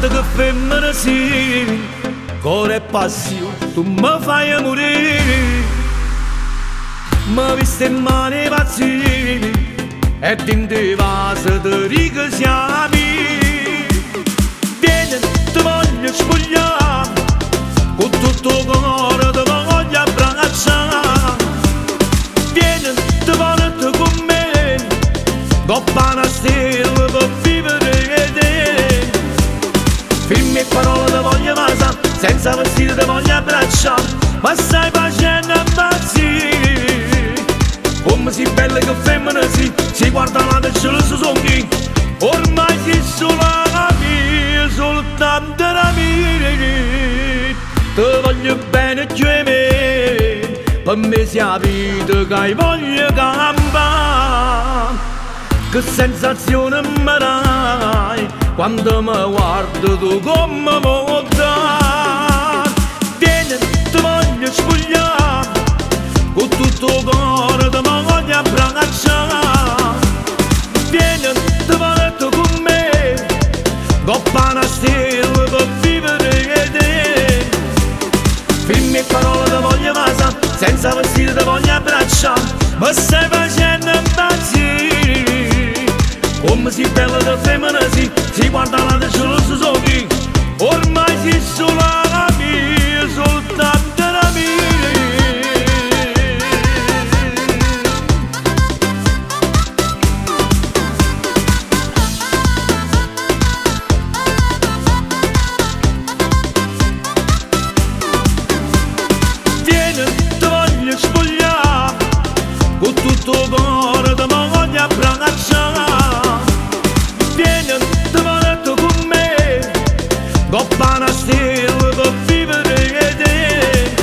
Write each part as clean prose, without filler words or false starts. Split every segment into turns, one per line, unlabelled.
guarda che femmina sì, cuore e passione, tu mi fai morire. Mi viste in mani pazzi e dentro i vasi ti ricasiamo. Vieni, ti voglio spogliare, con tutto il cuore ti voglio abbracciare. Vieni, ti porto con me, coppa una stella per vivere te. Firmi e parole ti voglio basare, senza vestito ti voglio abbracciare, ma stai facendo impazzire. Come si bella che femmina si guarda la testa e si sogni, ormai si solo la mia, soltanto la mia. Ti voglio bene più di me, per me sia la vita che voglio campare. Che sensazione mi dai quando mi guardo tu come mi dai. Vieni, ti voglio spogliare, con tutto il cuore ti voglio abbracciare. Vieni, ti porto con me, coppa una stella per vivere te. Firmi e parole ti voglio basare, senza vestito ti voglio abbracciare, ma stai facendo impazzire. Come si bella che femmina si guarda la testa e si sogni, ormai si solo la mia, soltanto la mia. Vieni, ti voglio spogliare, con tutto il cuore ti voglio abbracciare. Vieni, ti porto con me, coppa una stella per vivere te.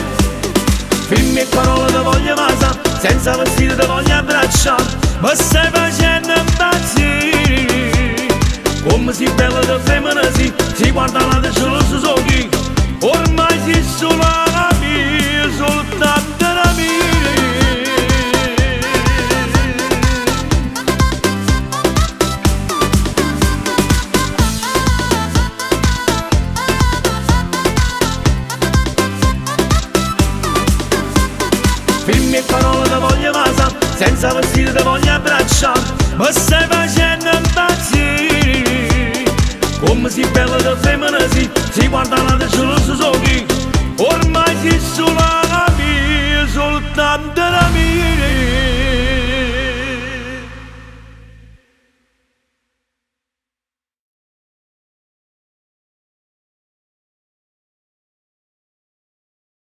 Firmi e parole ti voglio basare, senza vestito ti voglio abbracciare, ma stai facendo impazzire. Come si bella che femmina si guarda la testa e si sogni, ormai si solo la mia, soltanto la mia. Firmi e parole ti voglio basare, senza vestito ti voglio abbracciare, ma stai facendo impazzire. Come si bella che femmina si guarda la testa e si sogni, ormai si solo la mia, soltanto la mia.